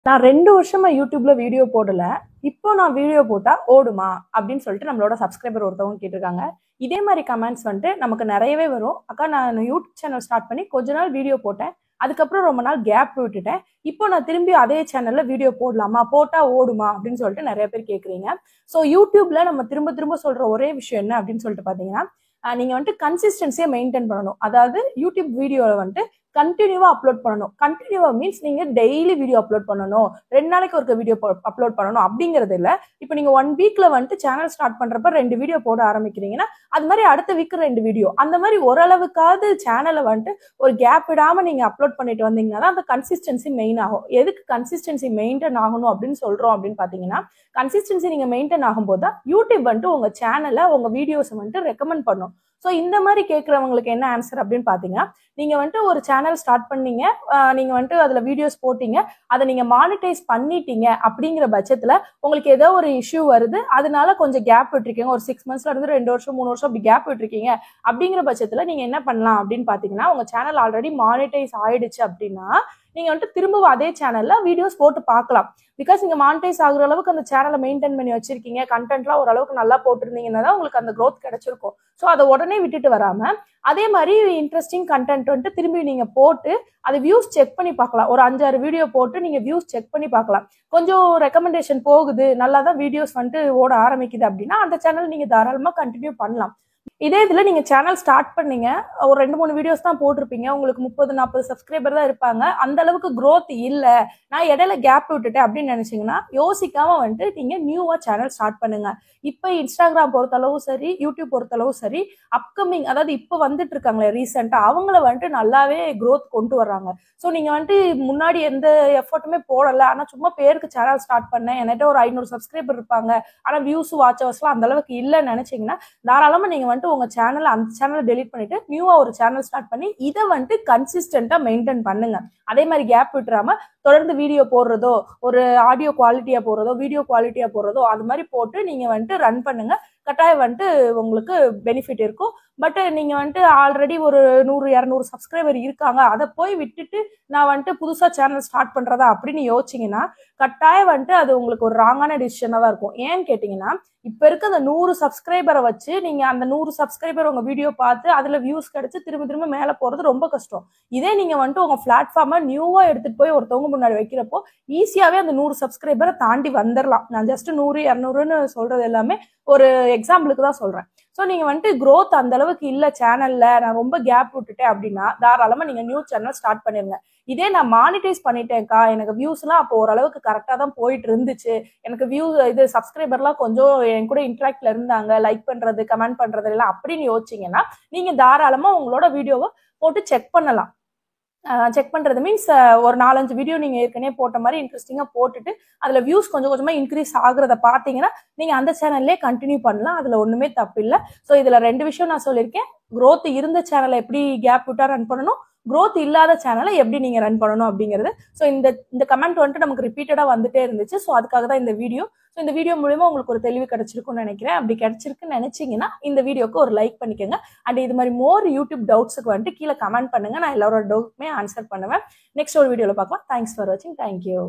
நான் 2 வருஷமா யூடியூப்ல வீடியோ போடல. இப்போ நான் வீடியோ போட்டா ஓடுமா? அப்படின்னு சொல்லிட்டு நம்மளோட சப்ஸ்கிரைபர் ஒருத்தவங்க கேட்டிருக்காங்க. இதே மாரி கமெண்ட்ஸ் வந்துட்டு நமக்கு நெறையவே வரும். அக்கா நான் யூடியூப் சேனல் ஸ்டார்ட் பண்ணி கொஞ்ச நாள் வீடியோ போட்டேன். அதுக்கப்புறம் ரொம்ப நாள் கேப் விட்டுட்டேன். இப்போ நான் திரும்பி அதே சேனல்ல வீடியோ போடலாமா? போட்டா ஓடுமா? அப்படின்னு சொல்லிட்டு நெறைய பேர் கேட்குறீங்க. ஸோ யூடியூப்ல நம்ம திரும்ப திரும்ப சொல்ற ஒரே விஷயம் என்ன அப்படின்னு சொல்லிட்டு பார்த்தீங்கன்னா, நீங்க வந்துட்டு கன்சிஸ்டன்சியை மெயின்டைன் பண்ணணும். அதாவது யூடியூப் வீடியோல வந்துட்டு கண்டினியூவா அப்லோட் பண்ணணும். கண்டினியூவா மீன்ஸ் நீங்க டெய்லி வீடியோ அப்லோட் பண்ணணும். 2 நாளைக்கு ஒருக்க வீடியோ அப்லோட் பண்ணணும் அப்படிங்கிறது இல்ல. இப்போ நீங்க 1 வீக்ல வந்துட்டு சேனல் ஸ்டார்ட் பண்றப்ப 2 வீடியோ போட ஆரம்பிக்கிறீங்கன்னா, அது மாதிரி அடுத்த வீக் 2 வீடியோ. அந்த மாதிரி ஓரளவுக்காவது சேனலை வந்துட்டு ஒரு கேப் விடாம நீங்க அப்லோட் பண்ணிட்டு வந்தீங்கன்னா தான் அந்த கன்சிஸ்டன்சி மெயின் ஆகும். எதுக்கு கன்சிஸ்டன்சி மெயின்டைன் ஆகணும் அப்படின்னு சொல்றோம் அப்படின்னு பாத்தீங்கன்னா, கன்சிஸ்டன்சி நீங்க மெயின்டைன் ஆகும்போது தான் யூடியூப் வந்துட்டு உங்க சேனலை உங்க வீடியோஸ் வந்துட்டு ரெக்கமெண்ட் பண்ணும். ஸோ இந்த மாதிரி கேட்கறவங்களுக்கு என்ன ஆன்சர் அப்படின்னு பாத்தீங்கன்னா, நீங்க வந்துட்டு ஒரு சேனல் ஸ்டார்ட் பண்ணீங்க, நீங்க வந்துட்டு அதுல வீடியோஸ் போட்டீங்க, அதை நீங்க மானிட்டைஸ் பண்ணிட்டீங்க அப்படிங்கிற பட்சத்துல உங்களுக்கு ஏதோ ஒரு இஷ்யூ வருது, அதனால கொஞ்சம் கேப் விட்டுருக்கீங்க, ஒரு 6 மந்த்ஸ்ல இருந்து 2 வருஷம் 3 வருஷம் அப்படி கேப் விட்டுருக்கீங்க அப்படிங்கிற பட்சத்துல நீங்க என்ன பண்ணலாம் அப்படின்னு பாத்தீங்கன்னா, உங்க சேனல் ஆல்ரெடி மானிட்டைஸ் ஆயிடுச்சு அப்படின்னா நீங்க வந்துட்டு திரும்பவும் அதே சேனல்ல வீடியோஸ் போட்டு பார்க்கலாம். பிகாஸ் நீங்க மானிட்டைஸ் ஆகுற அளவுக்கு அந்த சேனலை மெயின்டைன் பண்ணி வச்சிருக்கீங்க, கண்டென்ட்லாம் ஓரளவுக்கு நல்லா போட்டிருந்தீங்கன்னா தான் உங்களுக்கு அந்த க்ரோத் கிடைச்சிருக்கும். ஸோ அதை உடனே விட்டுட்டு வராம அதே மாதிரி இன்ட்ரெஸ்டிங் கண்டென்ட் வந்துட்டு திரும்பி நீங்க போட்டு அது வியூஸ் செக் பண்ணி பார்க்கலாம். ஒரு 5-6 வீடியோ போட்டு நீங்க வியூஸ் செக் பண்ணி பார்க்கலாம். கொஞ்சம் ரெக்கமெண்டேஷன் போகுது, நல்லா தான் வீடியோஸ் வந்துட்டு ஓட ஆரம்பிக்குது அப்படின்னா அந்த சேனல் நீங்க தாராளமா கண்டினியூ பண்ணலாம். இதே இதுல நீங்க சேனல் ஸ்டார்ட் பண்ணீங்க, ஒரு 2-3 வீடியோஸ் தான் போட்டிருப்பீங்க, உங்களுக்கு 30-40 சப்ஸ்கிரைபர் தான் இருப்பாங்க, அந்த அளவுக்கு growth இல்ல, நான் இடையில கேப் விட்டுட்டேன் அப்படின்னு நினைச்சீங்கன்னா யோசிக்காம வந்துட்டு நீங்க நியூவா சேனல் ஸ்டார்ட் பண்ணுங்க. இப்ப இன்ஸ்டாகிராம் பொறுத்தளவும் சரி, யூடியூப் பொறுத்தளவும் சரி, அப்கமிங் அதாவது இப்ப வந்துட்டு இருக்காங்களே ரீசெண்டா அவங்கள வந்துட்டு நல்லாவே growth கொண்டு வர்றாங்க. ஸோ நீங்க வந்துட்டு முன்னாடி எந்த எஃபர்ட்டுமே போடல, ஆனா சும்மா பேருக்கு சேனல் ஸ்டார்ட் பண்ணேன், என்கிட்ட ஒரு 500 சப்ஸ்கிரைபர் இருப்பாங்க, ஆனா வியூஸ் வாட்சவர்ஸ்லாம் அந்த அளவுக்கு இல்லைன்னு நினைச்சீங்கன்னா தாராளமா நீங்க வந்துட்டு உங்க சேனல் அந்த சேனலை டெலீட் பண்ணிட்டு நியூவா ஒரு சேனல் ஸ்டார்ட் பண்ணி இதை வந்துட்டு கன்சிஸ்டன்டா மெயின்டைன் பண்ணுங்க. அதே மாதிரி கேப் விட்டுறாம தொடர்ந்து வீடியோ போடுறதோ, ஒரு ஆடியோ குவாலிட்டியா போடுறதோ, வீடியோ குவாலிட்டியா போடுறதோ அது மாதிரி போட்டு நீங்க வந்துட்டு ரன் பண்ணுங்க. கட்டாயம் வந்துட்டு உங்களுக்கு பெனிஃபிட் இருக்கும். பட் நீங்க வந்துட்டு ஆல்ரெடி ஒரு 100-200 சப்ஸ்கிரைபர் இருக்காங்க, அதை போய் விட்டுட்டு நான் வந்துட்டு புதுசா சேனல் ஸ்டார்ட் பண்றதா அப்படின்னு யோசிச்சீங்கன்னா கட்டாயம் வந்துட்டு அது உங்களுக்கு ஒரு ராங்கான டிசிஷனா தான் இருக்கும். ஏன்னு கேட்டீங்கன்னா, இப்ப இருக்க அந்த 100 சப்ஸ்கிரைபரை வச்சு நீங்க அந்த 100 சப்ஸ்கிரைபர் உங்க வீடியோ பார்த்து அதுல வியூஸ் கிடைச்சு திரும்ப திரும்ப மேல போறது ரொம்ப கஷ்டம். இதே நீங்க வந்துட்டு உங்க பிளாட்ஃபார்மை நியூவா எடுத்துட்டு போய் ஒருத்தவங்க முன்னாடி வைக்கிறப்போ ஈஸியாவே அந்த 100 சப்ஸ்கிரைபரை தாண்டி வந்துடலாம். நான் ஜஸ்ட் 100-200ன்னு சொல்றது எல்லாமே ஒரு எக்ஸாம்பிளுக்கு தான் சொல்றேன். ஸோ நீங்க வந்துட்டு growth அந்த அளவுக்கு இல்ல சேனல்ல, நான் ரொம்ப கேப் விட்டுட்டேன் அப்படின்னா தாராளமா நீங்க நியூ சேனல் ஸ்டார்ட் பண்ணிருங்க. இதே நான் மானிட்டைஸ் பண்ணிட்டேன்க்கா, எனக்கு வியூஸ் எல்லாம் அப்போ ஓரளவுக்கு கரெக்டா தான் போயிட்டு இருந்துச்சு, எனக்கு வியூ இது சப்ஸ்கிரைபர்லாம் கொஞ்சம் என் கூட இன்ட்ராக்ட்ல இருந்தாங்க, லைக் பண்றது கமெண்ட் பண்றது எல்லாம் அப்படின்னு யோசிச்சீங்கன்னா நீங்க தாராளமா உங்களோட வீடியோவை போட்டு செக் பண்ணலாம். செக் பண்றது மீன்ஸ் ஒரு 4-5 வீடியோ நீங்க ஏற்கனவே போட்ட மாதிரி இன்ட்ரெஸ்டிங்கா போட்டுட்டு அதுல வியூஸ் கொஞ்சம் கொஞ்சமா இன்க்ரீஸ் ஆகுறத பாத்தீங்கன்னா நீங்க அந்த சேனல்லே கண்டினியூ பண்ணலாம். அதுல ஒண்ணுமே தப்பு இல்லை. ஸோ இதுல 2 விஷயம் நான் சொல்லியிருக்கேன். growth இருந்த சேனலை எப்படி கேப் விட்டா ரன் பண்ணணும், growth இல்லாத சேனலை எப்படி நீங்க ரன் பண்ணணும் அப்படிங்கிறது. ஸோ இந்த கமெண்ட் வந்துட்டு நமக்கு ரிப்பீட்டடா வந்துட்டே இருந்துச்சு. ஸோ அதுக்காக தான் இந்த வீடியோ. ஸோ இந்த வீடியோ மூலமா உங்களுக்கு ஒரு தெளிவு கிடைச்சிருக்கும்னு நினைக்கிறேன். அப்படி கிடைச்சிருக்குன்னு நினைச்சீங்கன்னா இந்த வீடியோக்கு ஒரு லைக் பண்ணிக்கோங்க. அண்ட் இது மாதிரி மோர் யூடியூப் டவுட்ஸுக்கு வந்துட்டு கீழே கமெண்ட் பண்ணுங்க, நான் எல்லாரோட டவுட்மே ஆன்சர் பண்ணுவேன். நெக்ஸ்ட் ஒரு வீடியோவில் பார்க்கலாம். தேங்க்ஸ் ஃபார் வாட்சிங். தேங்க்யூ.